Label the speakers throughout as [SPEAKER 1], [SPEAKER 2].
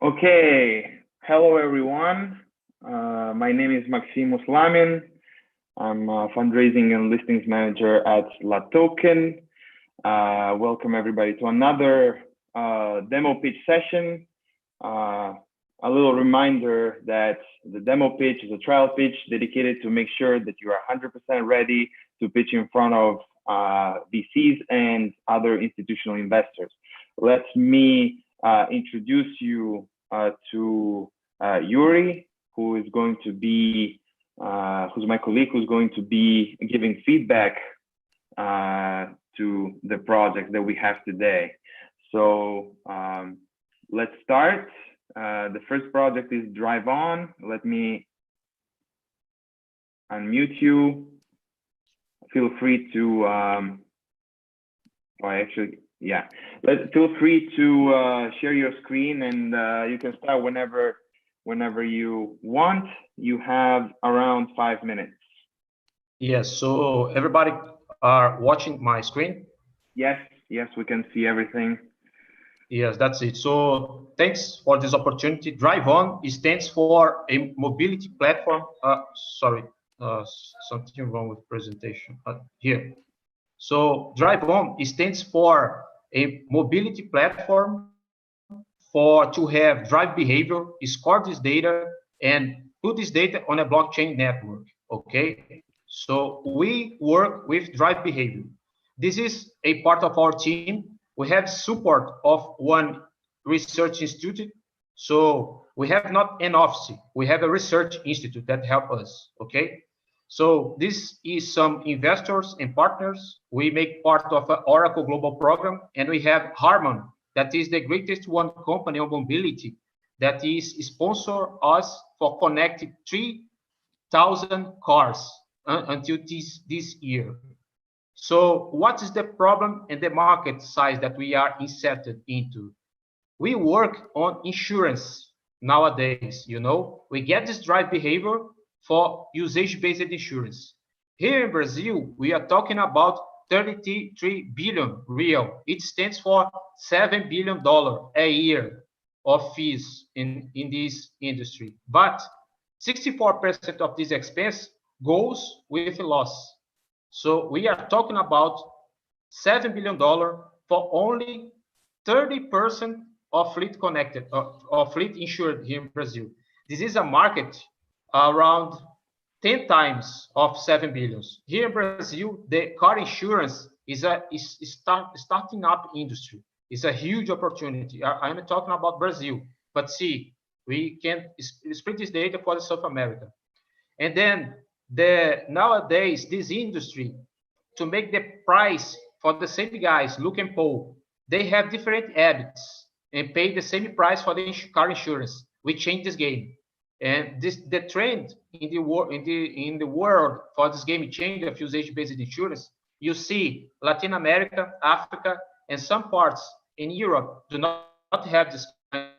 [SPEAKER 1] Okay, hello everyone. My name is Maxim Muslamin. I'm a fundraising and listings manager at LATOKEN. Welcome everybody to another demo pitch session. A little reminder that the demo pitch is a trial pitch dedicated to make sure that you are 100% ready to pitch in front of VCs and other institutional investors. Let me introduce you to Yuri, who is going to be, who's my colleague, who's going to be giving feedback to the project that we have today. So let's start. The first project is Drive On. Let me unmute you. Feel free to, feel free to share your screen, and you can start whenever you want. You have around 5 minutes.
[SPEAKER 2] Yes, so everybody are watching my screen?
[SPEAKER 1] Yes, we can see everything.
[SPEAKER 2] Yes, that's it. So thanks for this opportunity. Drive On stands for a mobility platform. Something wrong with presentation here. So Drive On stands for a mobility platform to have drive behavior, score this data, and put this data on a blockchain network. Okay, so we work with drive behavior. This is a part of our team. We have support of one research institute. So we have not an office, we have a research institute that help us. Okay, so this is some investors and partners. We make part of an Oracle Global Program, and we have Harman, that is the greatest one company of mobility that is sponsor us for connecting 3,000 cars until this year. So what is the problem and the market size that we are inserted into? We work on insurance nowadays, you know. We get this drive behavior for usage-based insurance. Here in Brazil, we are talking about 33 billion real. It stands for $7 billion a year of fees in this industry. But 64% of this expense goes with loss. So we are talking about $7 billion for only 30% of fleet connected, or fleet insured here in Brazil. This is a market around 10 times of 7 billion. Here in Brazil, the car insurance is starting up industry. It's a huge opportunity. I'm talking about Brazil, but see, we can split this data for South America. And then nowadays, this industry, to make the price for the same guys, look and pull, they have different habits and pay the same price for the car insurance. We change this game. And the trend in the world for this game change of usage-based insurance, you see Latin America, Africa, and some parts in Europe do not have this kind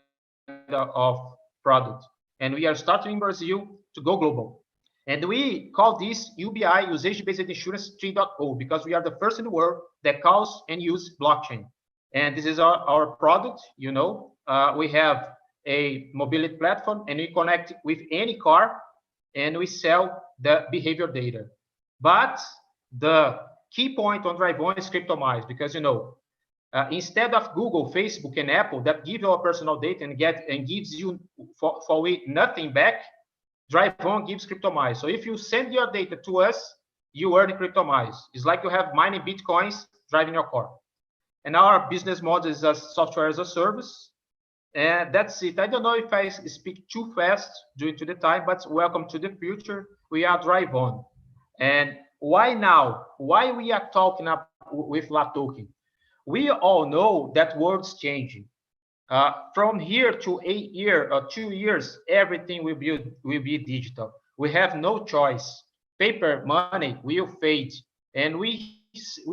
[SPEAKER 2] of product. And we are starting in Brazil to go global. And we call this UBI, usage-based insurance 3.0, because we are the first in the world that calls and use blockchain. And this is our product, you know. We have a mobility platform, and we connect with any car, and we sell the behavior data. But the key point on Drive On is cryptomized, because, you know, instead of Google, Facebook, and Apple that give your personal data and gives you for nothing back, Drive On gives cryptomized. So if you send your data to us, you earn cryptomized. It's like you have mining Bitcoins driving your car. And our business model is a software as a service. And that's it. I don't know if I speak too fast due to the time, but welcome to the future. We are Drive On. And why now? Why we are talking up with LATOKEN? We all know that world's changing. From here to 8 years or 2 years, everything will be digital. We have no choice. Paper money will fade, and we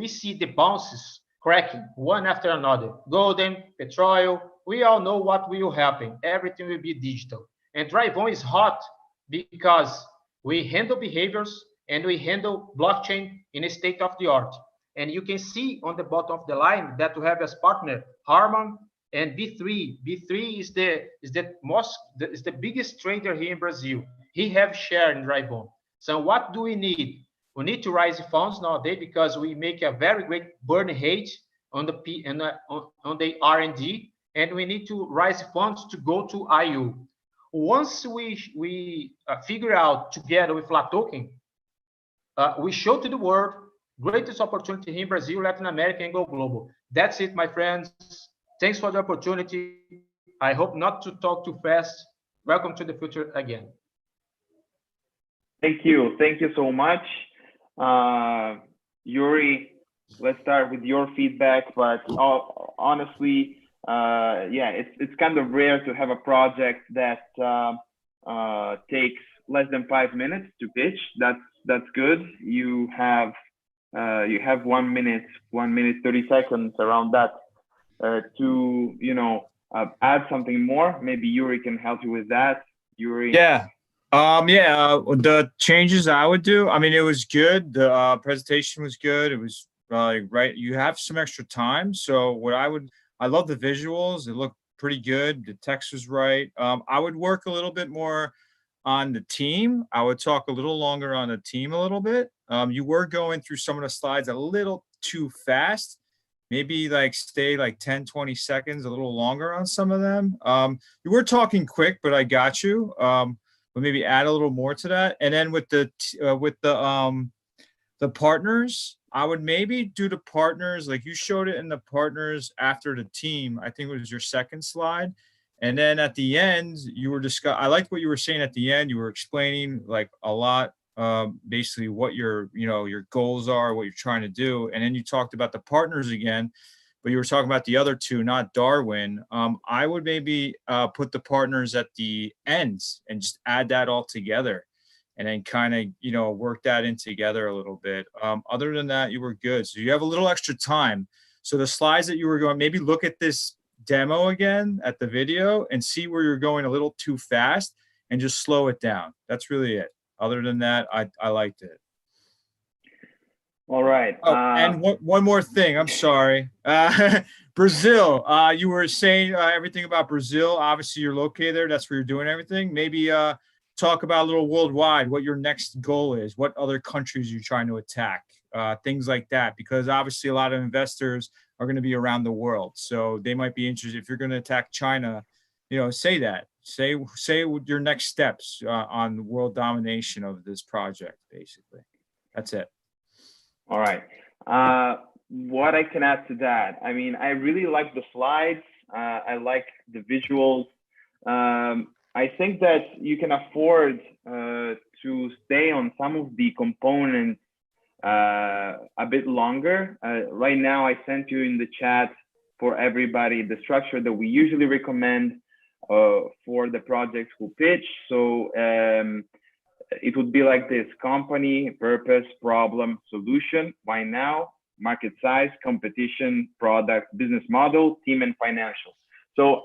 [SPEAKER 2] see the bounces cracking one after another. Golden, petrol. We all know what will happen. Everything will be digital. And Drive On is hot because we handle behaviors and we handle blockchain in a state of the art. And you can see on the bottom of the line that we have as partner Harman, And B3 is the biggest trader here in Brazil. He have share in dry bond. So what do we need? We need to raise funds nowadays because we make a very great burn rate on the on the R&D, and we need to raise funds to go to IU. Once we figure out together with LATOKEN, we show to the world greatest opportunity here in Brazil, Latin America, and go global. That's it, my friends. Thanks for the opportunity. I hope not to talk too fast. Welcome to the future again.
[SPEAKER 1] Thank you. Thank you so much. Yuri, let's start with your feedback, but honestly, yeah, it's kind of rare to have a project that takes less than 5 minutes to pitch. That's good. You have 1 minute, 30 seconds around that to add something more. Maybe Yuri can help you with that. Yuri.
[SPEAKER 3] Yeah. The changes I would do, I mean, it was good. The presentation was good. It was right. You have some extra time. So I love the visuals. It looked pretty good. The text was right. I would work a little bit more on the team. I would talk a little longer on the team a little bit. You were going through some of the slides a little too fast. Maybe like stay like 10, 20 seconds, a little longer on some of them. You were talking quick, but I got you. But maybe add a little more to that. And then with the partners, I would maybe do the partners like you showed it in the partners after the team. I think it was your second slide. And then at the end, you were I liked what you were saying at the end. You were explaining like a lot, basically what your goals are, what you're trying to do. And then you talked about the partners again, but you were talking about the other two, not Darwin. I would maybe put the partners at the ends and just add that all together and then kind of, work that in together a little bit. Other than that, you were good. So you have a little extra time. So the slides that you were going, maybe look at this demo again at the video and see where you're going a little too fast and just slow it down. That's really it. Other than that, I liked it.
[SPEAKER 1] All right.
[SPEAKER 3] Oh, and one more thing. I'm sorry. Brazil. You were saying everything about Brazil. Obviously, you're located there. That's where you're doing everything. Maybe talk about a little worldwide, what your next goal is, what other countries you're trying to attack, things like that. Because obviously, a lot of investors are going to be around the world, so they might be interested. If you're going to attack China, say that. Say your next steps on world domination of this project. Basically, that's it.
[SPEAKER 1] All right. What I can add to that, I mean, I really like the slides. I like the visuals. I think that you can afford to stay on some of the components a bit longer. Right now, I sent you in the chat for everybody the structure that we usually recommend for the projects who pitch. So it would be like this: company, purpose, problem, solution, why now, market size, competition, product, business model, team, and financial. So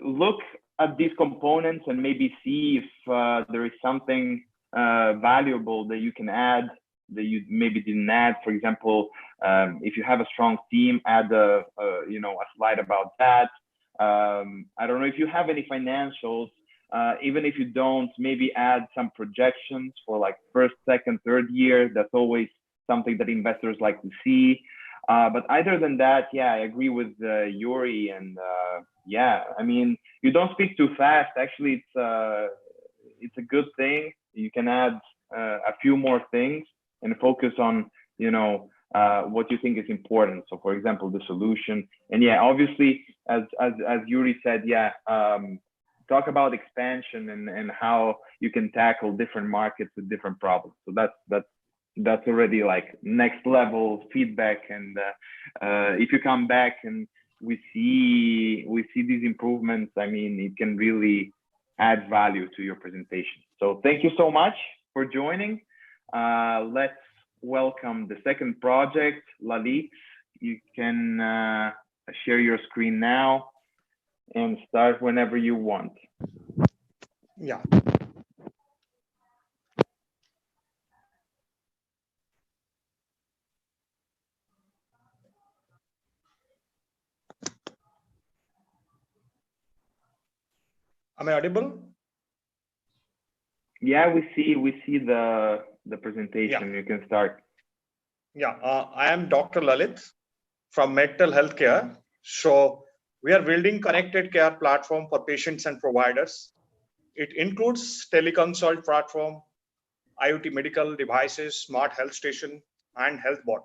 [SPEAKER 1] look at these components and maybe see if there is something valuable that you can add that you maybe didn't add. For example, if you have a strong team, add a slide about that. I don't know if you have any financials. Even if you don't, maybe add some projections for like first, second, third year. That's always something that investors like to see. But other than that, yeah, I agree with Yuri. And yeah, I mean, you don't speak too fast. Actually, it's a good thing. You can add a few more things and focus on, what you think is important. So for example, the solution. And yeah, obviously, as Yuri said, yeah, talk about expansion and how you can tackle different markets with different problems. So that's already like next level feedback. And if you come back and we see these improvements, I mean, it can really add value to your presentation. So thank you so much for joining. Let's welcome the second project, Lalit. You can share your screen now and start whenever you want.
[SPEAKER 4] Yeah. Am I audible?
[SPEAKER 1] Yeah, we see the presentation. You can start.
[SPEAKER 4] Yeah, I am Dr. Lalit from Medtel Healthcare. So we are building connected care platform for patients and providers. It includes teleconsult platform, IoT medical devices, smart health station, and health bot.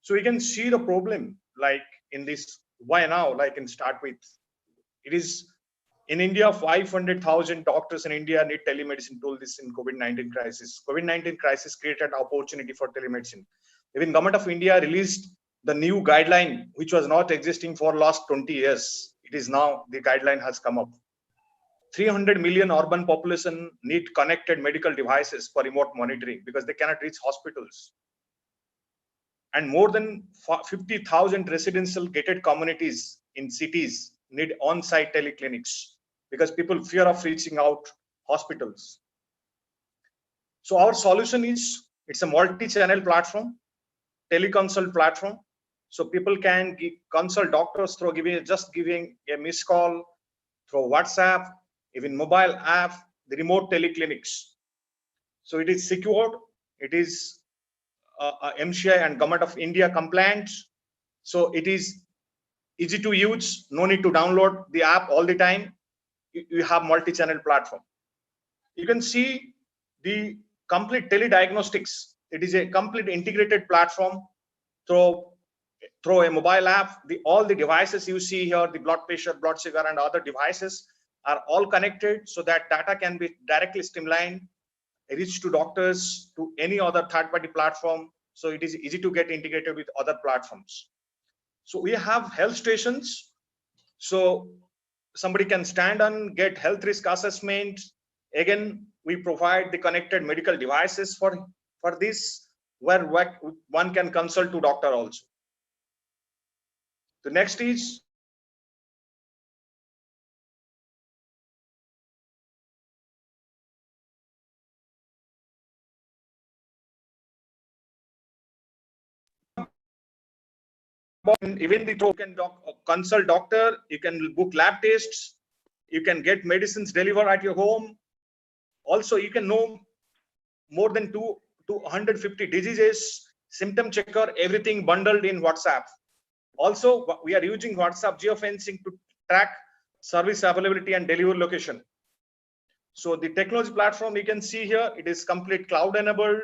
[SPEAKER 4] So we can see the problem like in this. Why now? Like in start with, it is in India, 500,000 doctors in India need telemedicine tool this in COVID-19 crisis. COVID-19 crisis created opportunity for telemedicine. Even Government of India released the new guideline, which was not existing for last 20 years. It is now the guideline has come up. 300 million urban population need connected medical devices for remote monitoring because they cannot reach hospitals. And more than 50,000 residential gated communities in cities need on-site teleclinics because people fear of reaching out hospitals. So our solution is, it's a multi-channel platform, teleconsult platform. So people can consult doctors through giving a missed call, through WhatsApp, even mobile app, the remote teleclinics. So it is secured. It is MCI and Government of India compliant. So it is easy to use. No need to download the app all the time. You have multi-channel platform. You can see the complete telediagnostics. It is a complete integrated platform through a mobile app. All the devices you see here, the blood pressure, blood sugar, and other devices are all connected so that data can be directly streamlined, reach to doctors, to any other third-party platform. So it is easy to get integrated with other platforms. So we have health stations. So somebody can stand and get health risk assessment. Again, we provide the connected medical devices for this, where one can consult to doctor also. The next is even the token consult doctor. You can book lab tests. You can get medicines delivered at your home. Also, you can know more than 250 diseases, symptom checker, everything bundled in WhatsApp. Also, we are using WhatsApp geofencing to track service availability and delivery location. So the technology platform you can see here, it is complete cloud enabled,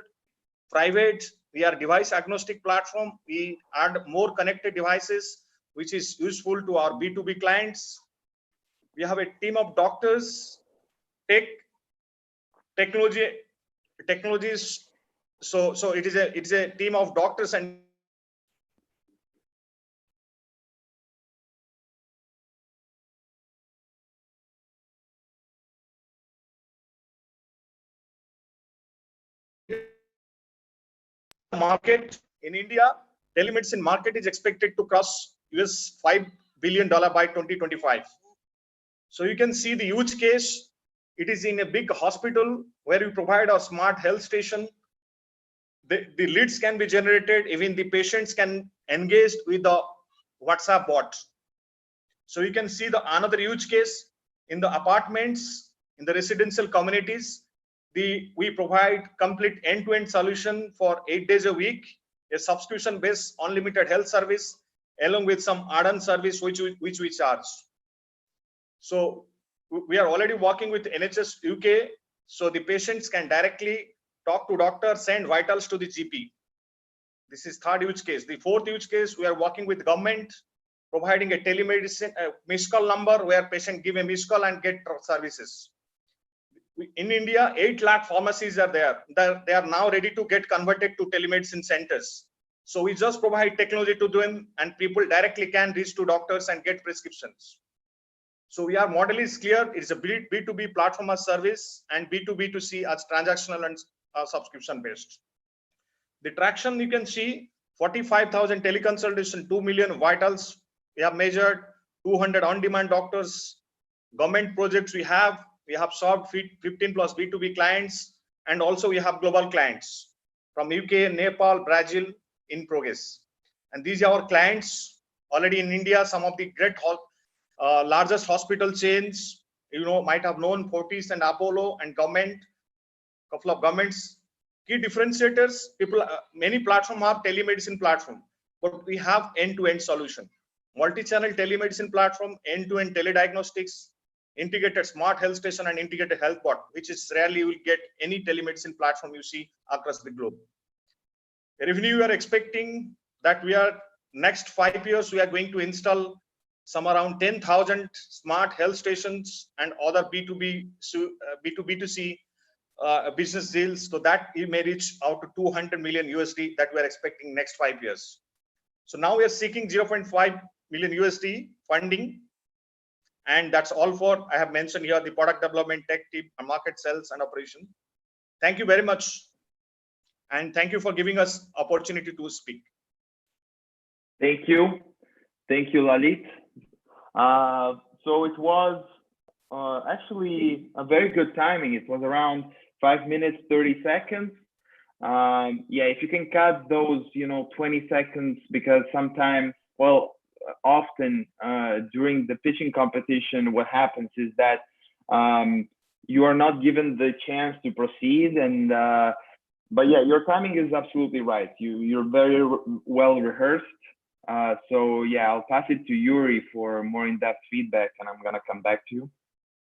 [SPEAKER 4] private. We are device agnostic platform. We add more connected devices, which is useful to our B2B clients. We have a team of doctors, technologies. So it's a team of doctors and market in India. Telemedicine market is expected to cross US $5 billion by 2025. So you can see the use case. It is in a big hospital where we provide a smart health station. The leads can be generated. Even the patients can engage with the WhatsApp bot. So you can see another use case in the apartments, in the residential communities. We provide complete end-to-end solution for 8 days a week, a subscription-based unlimited health service, along with some add-on service which we charge. So we are already working with NHS UK, so the patients can directly talk to doctor, send vitals to the GP. This is third use case. The fourth use case, we are working with government, providing a telemedicine missed call number where patient give a missed call and get services. In India, 8 lakh pharmacies are there. They are now ready to get converted to telemedicine centers. So we just provide technology to them, and people directly can reach to doctors and get prescriptions. So our model is clear. It's a B2B platform as service and B2B2C as transactional and subscription based. The traction you can see, 45,000 teleconsultation, 2 million vitals. We have measured 200 on-demand doctors. Government projects we have solved 15 plus B2B clients, and also we have global clients from UK, Nepal, Brazil in progress. And these are our clients already in India. Some of the great largest hospital chains, might have known Fortis and Apollo and government, couple of governments. Key differentiators, many platforms have telemedicine platform, but we have end-to-end solution. Multi-channel telemedicine platform, end-to-end telediagnostics, integrated smart health station and integrated health bot, which is rarely you will get any telemedicine platform you see across the globe. Revenue, we are expecting that next 5 years, we are going to install some around 10,000 smart health stations and other B2B2C business deals. So that it may reach out to $200 million USD that we are expecting next 5 years. So now we are seeking $0.5 million USD funding. And that's all for, I have mentioned here, the product development, tech team, and market sales and operation. Thank you very much. And thank you for giving us opportunity to speak.
[SPEAKER 1] Thank you. Thank you, Lalit. So it was actually a very good timing. It was around 5 minutes, 30 seconds. Yeah, if you can cut those, 20 seconds, because sometimes, well, often during the pitching competition, what happens is that you are not given the chance to proceed. And but yeah, your timing is absolutely right. You're very well rehearsed. So yeah, I'll pass it to Yuri for more in-depth feedback, and I'm gonna come back to you.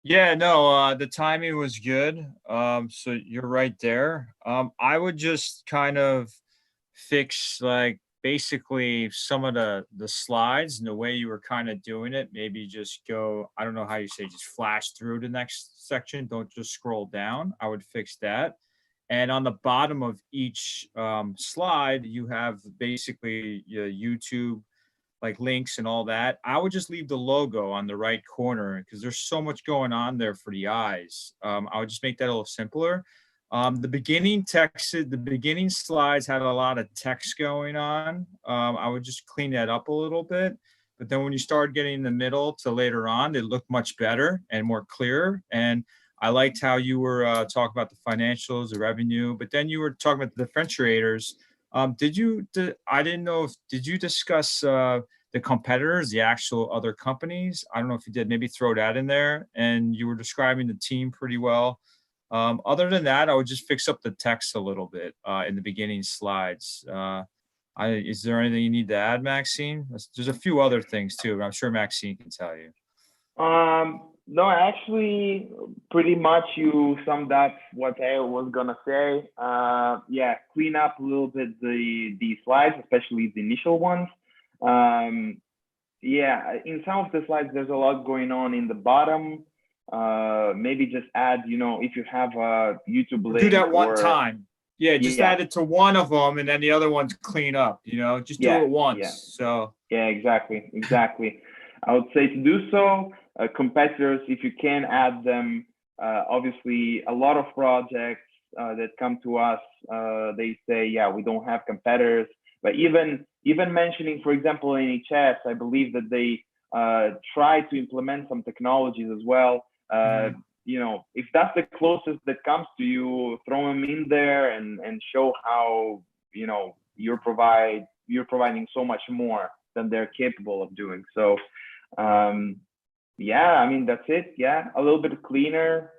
[SPEAKER 3] Yeah, no, the timing was good. So you're right there. I would just kind of fix like basically some of the slides and the way you were kind of doing it. Maybe just go, I don't know how you say, just flash through the next section. Don't just scroll down. I would fix that. And on the bottom of each slide, you have basically your YouTube like links and all that. I would just leave the logo on the right corner because there's so much going on there for the eyes. I would just make that a little simpler. The beginning text, the beginning slides had a lot of text going on. I would just clean that up a little bit. But then when you start getting in the middle to later on, they look much better and more clear. And I liked how you were talking about the financials, the revenue, but then you were talking about the differentiators. I didn't know did you discuss the competitors, the actual other companies? I don't know if you did, maybe throw that in there. And you were describing the team pretty well. Other than that, I would just fix up the text a little bit in the beginning slides. Is there anything you need to add, Maxine? There's a few other things too, but I'm sure Maxine can tell you.
[SPEAKER 1] No, actually, pretty much you summed up what I was gonna say. Yeah, clean up a little bit the slides, especially the initial ones. Yeah, in some of the slides, there's a lot going on in the bottom. Maybe just add, if you have a YouTube link.
[SPEAKER 3] Do that one time. Yeah, just add it to one of them, and then the other ones clean up. Just do it once.
[SPEAKER 1] Yeah.
[SPEAKER 3] So
[SPEAKER 1] yeah, exactly. I would say to do so. Competitors, if you can add them. Obviously, a lot of projects that come to us, they say, yeah, we don't have competitors. But even mentioning, for example, NHS, I believe that they try to implement some technologies as well. If that's the closest that comes to you, throw them in there and show how you're providing so much more than they're capable of doing. So yeah, I mean, that's it. Yeah, a little bit cleaner.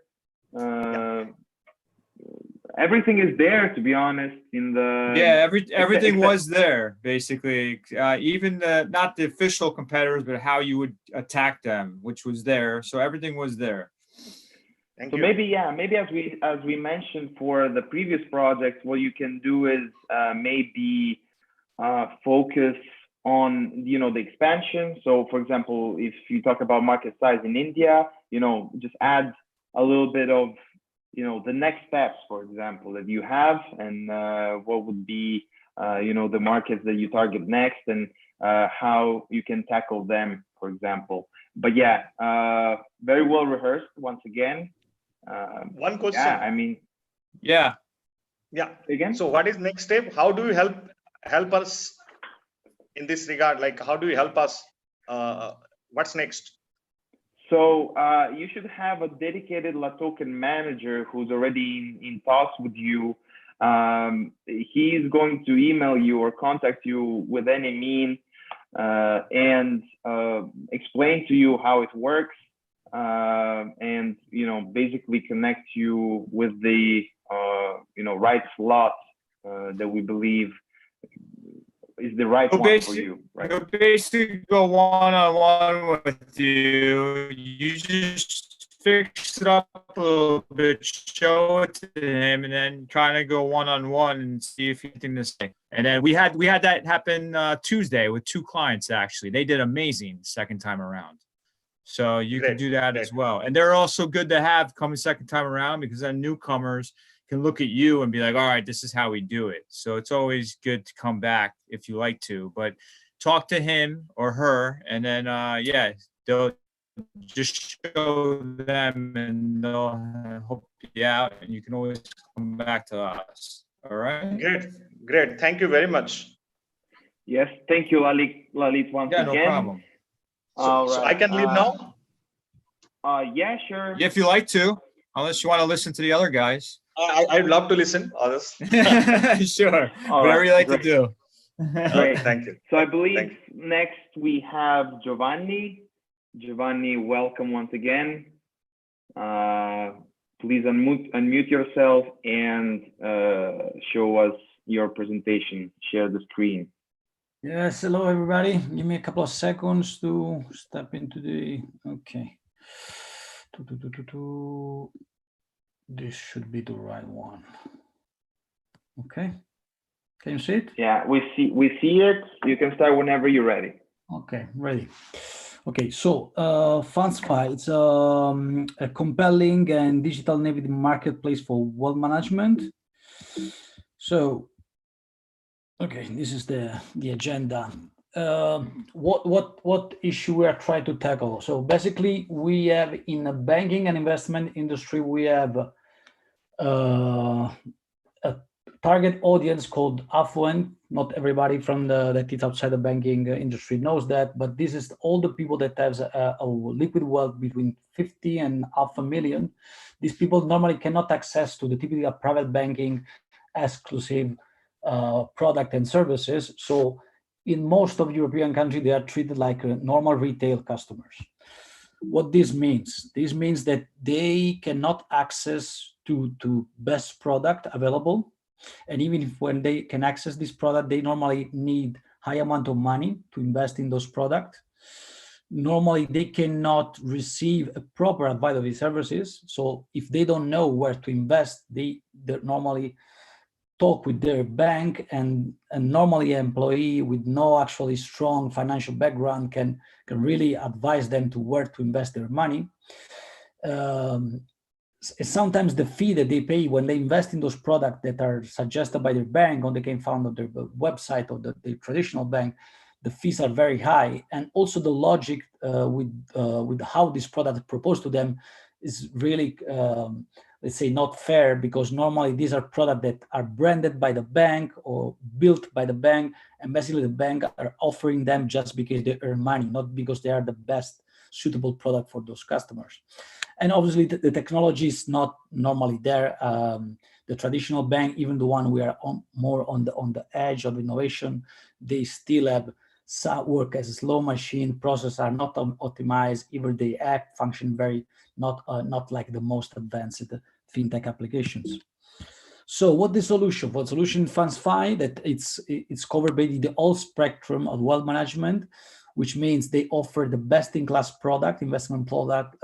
[SPEAKER 1] Everything is there, to be honest.
[SPEAKER 3] Everything was there basically. Even not the official competitors, but how you would attack them, which was there. So everything was there.
[SPEAKER 1] So maybe as we mentioned for the previous projects, what you can do is maybe focus on the expansion. So for example, if you talk about market size in India, just add a little bit of the next steps, for example, that you have, and what would be the markets that you target next, and how you can tackle them, for example. But yeah, very well rehearsed once again.
[SPEAKER 4] One question.
[SPEAKER 1] Yeah, I mean,
[SPEAKER 4] yeah.
[SPEAKER 1] Again.
[SPEAKER 4] So what is next step? How do you help us in this regard? Like, how do you help us? What's next?
[SPEAKER 1] So you should have a dedicated LATOKEN manager who's already in talks with you. He's going to email you or contact you with any mean and explain to you how it works. and basically connect you with the right slot that we believe is the right one for you, right?
[SPEAKER 3] He'll basically go one-on-one with you. You just fix it up a little bit, show it to him, and then try to go one-on-one and see if anything to say. And then we had that happen Tuesday with 2 clients, actually. They did amazing second time around. So you can do that as well. And they're also good to have coming second time around, because then newcomers can look at you and be like, all right, this is how we do it. So it's always good to come back if you like to, but talk to him or her, and then they'll just show them and they'll help you out, and you can always come back to us. All right.
[SPEAKER 4] Great. Thank you very much.
[SPEAKER 1] Yes, thank you, Lalit, once again.
[SPEAKER 3] No problem.
[SPEAKER 4] So I can leave now?
[SPEAKER 1] Yeah, sure.
[SPEAKER 3] If you like to, unless you want to listen to the other guys.
[SPEAKER 4] I'd love to listen. Others.
[SPEAKER 3] Sure.
[SPEAKER 1] All
[SPEAKER 3] Whatever
[SPEAKER 1] right,
[SPEAKER 3] you like
[SPEAKER 1] great.
[SPEAKER 3] to do.
[SPEAKER 1] Great.
[SPEAKER 4] Thank you.
[SPEAKER 1] So I believe next we have Giovanni. Giovanni, welcome once again. Please unmute yourself and show us your presentation. Share the screen.
[SPEAKER 5] Yes, hello everybody. Give me a couple of seconds to step into the, okay. This should be the right one. Okay, can you see it?
[SPEAKER 1] Yeah, we see it. You can start whenever you're ready.
[SPEAKER 5] Okay, ready. Okay, so FundsFi, it's a compelling and digital native marketplace for wealth management. So, okay, this is the agenda. What issue we are trying to tackle? So basically, we have in the banking and investment industry, we have a target audience called affluent. Not everybody from that is outside the banking industry knows that, but this is all the people that have a liquid wealth between 50 and $500,000. These people normally cannot access to the typical private banking exclusive product and services. So in most of European countries, they are treated like normal retail customers. What this means? This means that they cannot access to best product available. And even if when they can access this product, they normally need high amount of money to invest in those products. Normally, they cannot receive a proper advisory services. So if they don't know where to invest, they normally talk with their bank, and normally an employee with no actually strong financial background can really advise them to where to invest their money. Sometimes the fee that they pay when they invest in those products that are suggested by their bank, or they can find on their website or the traditional bank, the fees are very high. And also the logic with how this product is proposed to them is really, let's say, not fair, because normally these are products that are branded by the bank or built by the bank, and basically the bank are offering them just because they earn money, not because they are the best suitable product for those customers. And obviously the technology is not normally there. The traditional bank, even the one we are more on the edge of innovation, they still have work as a slow machine. Processes are not optimized. Even the app function very not like the most advanced fintech applications. So what the solution? For solution FundsFi, that it's covered by the whole spectrum of wealth management, which means they offer the best-in-class product, investment product,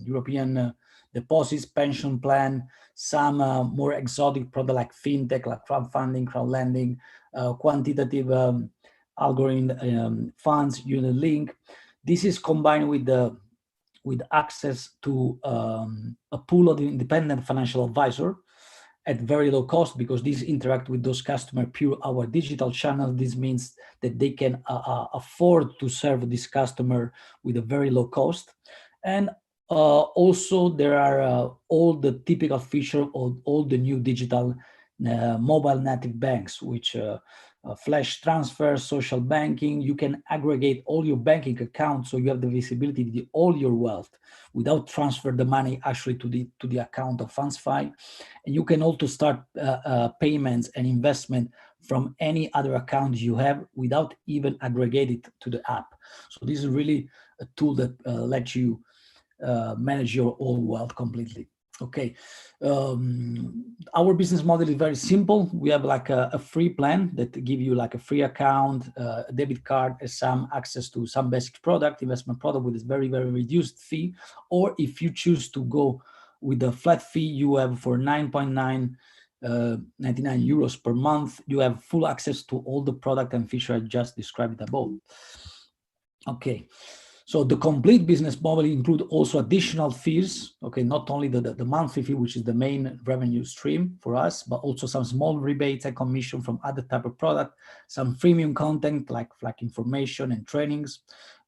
[SPEAKER 5] European deposits, pension plan, some more exotic product like fintech, like crowdfunding, crowd lending, quantitative algorithm funds, unit link. This is combined with access to a pool of independent financial advisor at very low cost, because these interact with those customers pure our digital channel. This means that they can afford to serve this customer with a very low cost. And also there are all the typical features of all the new digital mobile native banks, which flash transfers, social banking. You can aggregate all your banking accounts, so you have the visibility to all your wealth without transfer the money actually to the account of FundsFi. And you can also start payments and investment from any other account you have without even aggregate it to the app. So this is really a tool that lets you manage your own wealth completely. Okay, our business model is very simple. We have like a free plan that give you like a free account, a debit card, and some access to some basic investment product with a very, very reduced fee. Or if you choose to go with a flat fee, you have for 9.99 euros per month, you have full access to all the product and feature I just described above. Okay. So the complete business model include also additional fees, okay, not only the monthly fee, which is the main revenue stream for us, but also some small rebates and commission from other type of product, some freemium content like information and trainings,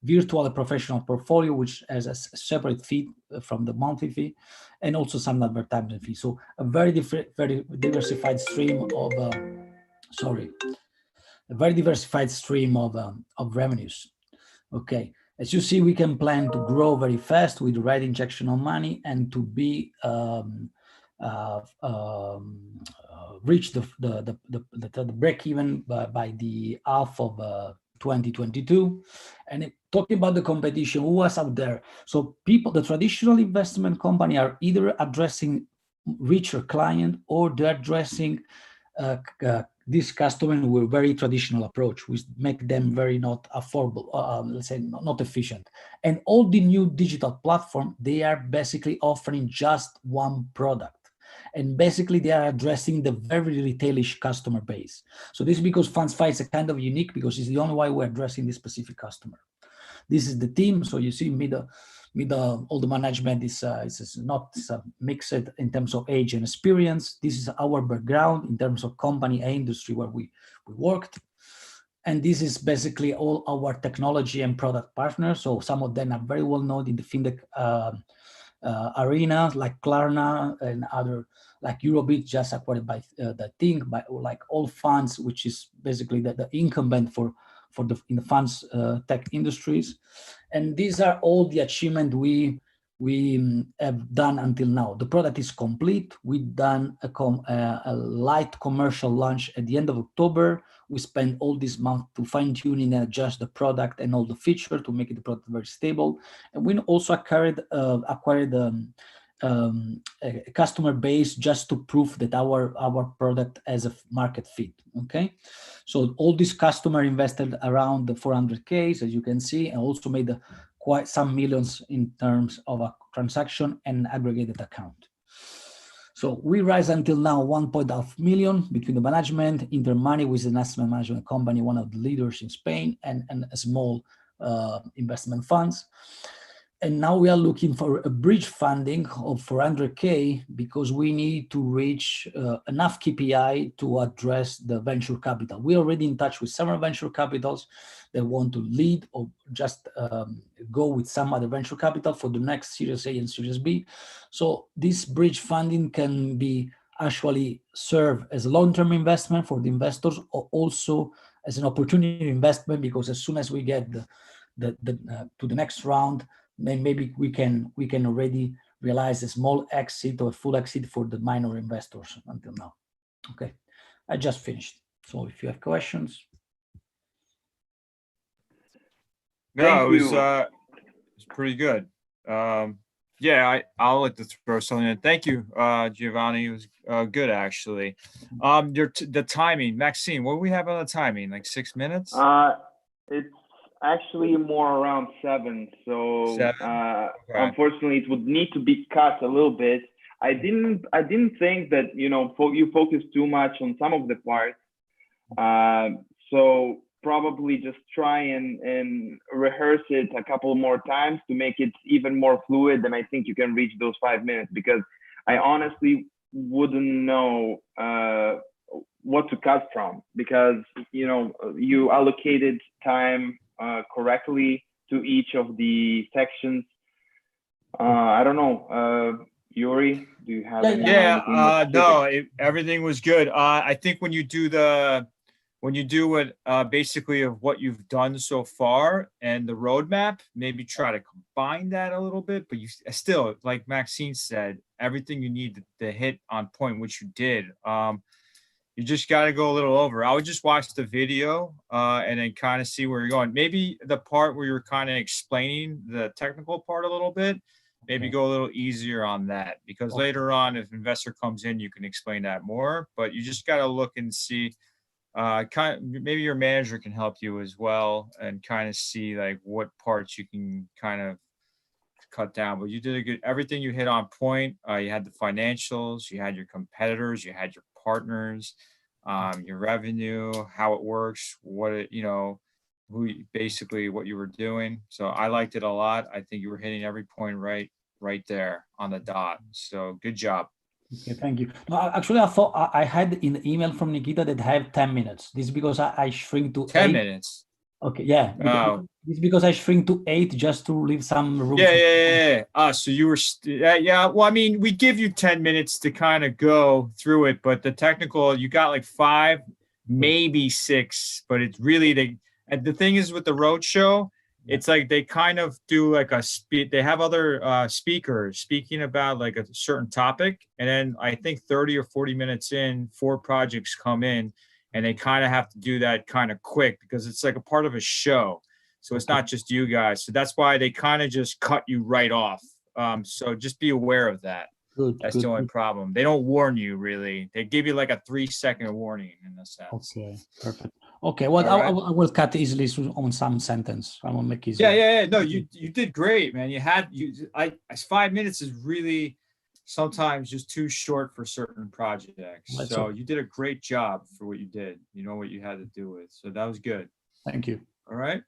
[SPEAKER 5] virtual and professional portfolio, which has a separate fee from the monthly fee, and also some advertisement fee. So a very diversified stream of, of revenues. Okay. As you see, we can plan to grow very fast with the right injection of money and to be reach the break even by the half of 2022. And talking about the competition, who was out there? So the traditional investment company are either addressing richer client or they're addressing this customer with a very traditional approach, which make them very not affordable, let's say not efficient. And all the new digital platform, they are basically offering just one product. And basically they are addressing the very retailish customer base. So this is because FundsFi is a kind of unique because it's the only way we're addressing this specific customer. This is the team. So you see all the management is not mixed in terms of age and experience. This is our background in terms of company and industry where we worked. And this is basically all our technology and product partners. So some of them are very well known in the fintech arena, like Klarna and other, like Eurobit just acquired by the Think, by like all funds, which is basically the incumbent in the funds tech industries. And these are all the achievement we have done until now. The product is complete. We've done a light commercial launch at the end of October. We spent all this month to fine tuning and adjust the product and all the features to make the product very stable. And we also acquired a customer base just to prove that our product has a market fit. Okay, so all these customers invested around the 400K, as you can see, and also made quite some millions in terms of a transaction and aggregated account. So we raised until now 1.5 million between the management, Intermoney, with an investment management company, one of the leaders in Spain, and a small investment funds. And now we are looking for a bridge funding of 400K because we need to reach enough KPI to address the venture capital. We're already in touch with several venture capitals that want to lead or just go with some other venture capital for the next Series A and Series B. So this bridge funding can be actually serve as a long-term investment for the investors or also as an opportunity investment, because as soon as we get to the next round, then maybe we can already realize a small exit or a full exit for the minor investors until now. Okay, I just finished. So if you have questions.
[SPEAKER 3] No, it was pretty good. Yeah, I'll like to throw something in. Thank you, Giovanni. It was good actually. The timing, Maxime, what do we have on the timing? Like 6 minutes?
[SPEAKER 1] It's actually more around 7. So
[SPEAKER 3] Okay.
[SPEAKER 1] Unfortunately, it would need to be cut a little bit. I didn't think that you focus too much on some of the parts. So probably just try and rehearse it a couple more times to make it even more fluid. And I think you can reach those 5 minutes, because I honestly wouldn't know what to cut from, because you allocated time correctly to each of the sections. I don't know, Yuri, do you have any?
[SPEAKER 3] No, everything was good. I think when you do the when you do it, basically of what you've done so far and the roadmap, maybe try to combine that a little bit, but you still, like Maxine said, everything you need to hit on point, which you did. You just got to go a little over. I would just watch the video and then kind of see where you're going. Maybe the part where you're kind of explaining the technical part a little bit, maybe go a little easier on that, because later on, if investor comes in, you can explain that more, but you just got to look and see. Maybe your manager can help you as well and kind of see like what parts you can kind of cut down. But you did a good, everything you hit on point. You had the financials, you had your competitors, you had your partners, your revenue, how it works, what it, basically what you were doing. So I liked it a lot. I think you were hitting every point right there on the dot. So good job.
[SPEAKER 5] Okay, thank you. No, actually, I thought I had in the email from Nikita that I have 10 minutes. This is because I shrink to
[SPEAKER 3] 10
[SPEAKER 5] 8.
[SPEAKER 3] minutes.
[SPEAKER 5] Okay, yeah. It's because I shrink to 8 just to leave some room.
[SPEAKER 3] Yeah. So you were, yeah. Well, I mean, we give you 10 minutes to kind of go through it, but the technical, you got like 5, maybe 6, but it's really, and the thing is with the roadshow, it's like they kind of do like they have other speakers speaking about like a certain topic. And then I think 30 or 40 minutes in, 4 projects come in and they kind of have to do that kind of quick because it's like a part of a show. So it's not just you guys. So that's why they kind of just cut you right off. So just be aware of that. That's the only problem. They don't warn you really. They give you like a 3-second warning in a sense.
[SPEAKER 5] Okay, perfect. Okay, well, I will cut easily on some sentence. I will make easy.
[SPEAKER 3] Yeah. No, you did great, man. 5 minutes is really sometimes just too short for certain projects. So you did a great job for what you did. You know what you had to do with. So that was good.
[SPEAKER 5] Thank you.
[SPEAKER 3] All right.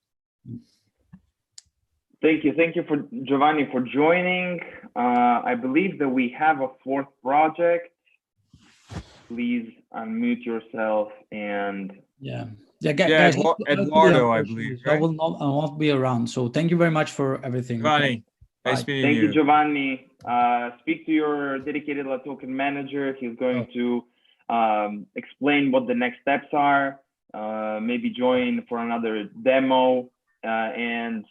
[SPEAKER 1] Thank you for Giovanni for joining. I believe that we have a 4th project. Please unmute yourself and
[SPEAKER 5] guys,
[SPEAKER 3] Eduardo, I believe. Right?
[SPEAKER 5] I will not be around. So thank you very much for everything.
[SPEAKER 3] Giovanni, nice meeting you.
[SPEAKER 1] Thank you, Giovanni. Speak to your dedicated LATOKEN manager. He's going to explain what the next steps are. Maybe join for another demo, and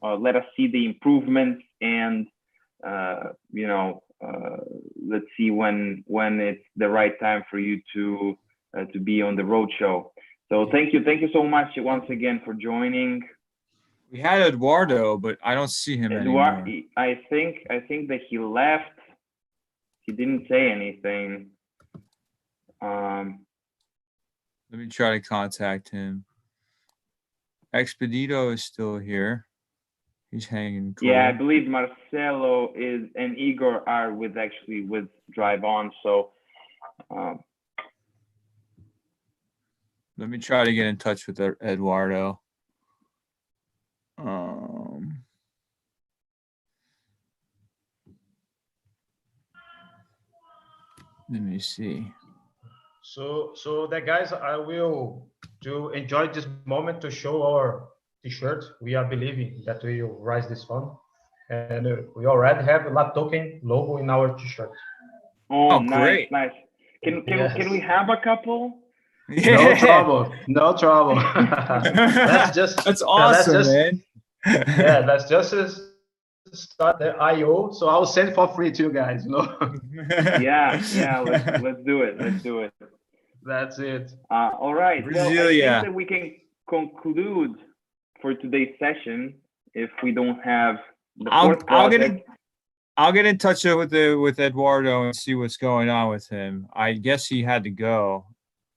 [SPEAKER 1] let us see the improvements, and let's see when it's the right time for you to be on the roadshow. So thank you so much once again for joining.
[SPEAKER 3] We had Eduardo, but I don't see him anymore.
[SPEAKER 1] I think that he left. He didn't say anything.
[SPEAKER 3] Let me try to contact him. Expedito is still here. He's hanging cool.
[SPEAKER 1] Yeah, I believe Marcelo and Igor are with Drive On. So
[SPEAKER 3] let me try to get in touch with Eduardo. Let me see.
[SPEAKER 2] So that guys, I will enjoy this moment to show our t-shirt. We are believing that we will raise this fund, and we already have a LATOKEN logo in our t-shirt.
[SPEAKER 1] Oh,
[SPEAKER 3] great.
[SPEAKER 1] Nice. Can we have a couple?
[SPEAKER 3] Yeah.
[SPEAKER 2] No trouble. That's
[SPEAKER 3] awesome, man.
[SPEAKER 2] Yeah, let's just start the IO. So I'll send for free to you guys.
[SPEAKER 1] Yeah. Let's do it.
[SPEAKER 2] That's it.
[SPEAKER 1] All right.
[SPEAKER 3] Brasilia.
[SPEAKER 1] Well, I think that we can conclude for today's session if we don't have the 4th project.
[SPEAKER 3] I'll get in touch with Eduardo and see what's going on with him. I guess he had to go.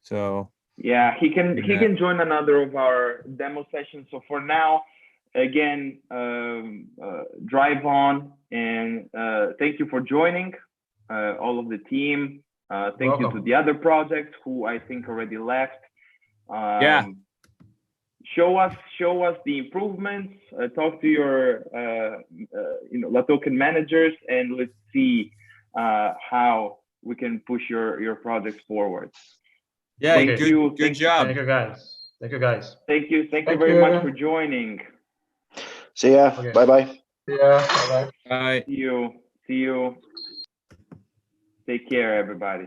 [SPEAKER 3] So
[SPEAKER 1] yeah, he can join another of our demo sessions. So for now, again, Drive On, and thank you for joining, all of the team. Thank you to the other projects who I think already left. Show us the improvements. Talk to your LATOKEN managers, and let's see how we can push your projects forward.
[SPEAKER 3] Yeah,
[SPEAKER 1] Thank you.
[SPEAKER 3] Good job.
[SPEAKER 2] Thank you, guys. Thank you
[SPEAKER 1] very much for joining.
[SPEAKER 6] See ya.
[SPEAKER 2] Okay.
[SPEAKER 6] Bye-bye.
[SPEAKER 2] Yeah. Bye-bye.
[SPEAKER 3] Bye.
[SPEAKER 1] See you. Take care, everybody.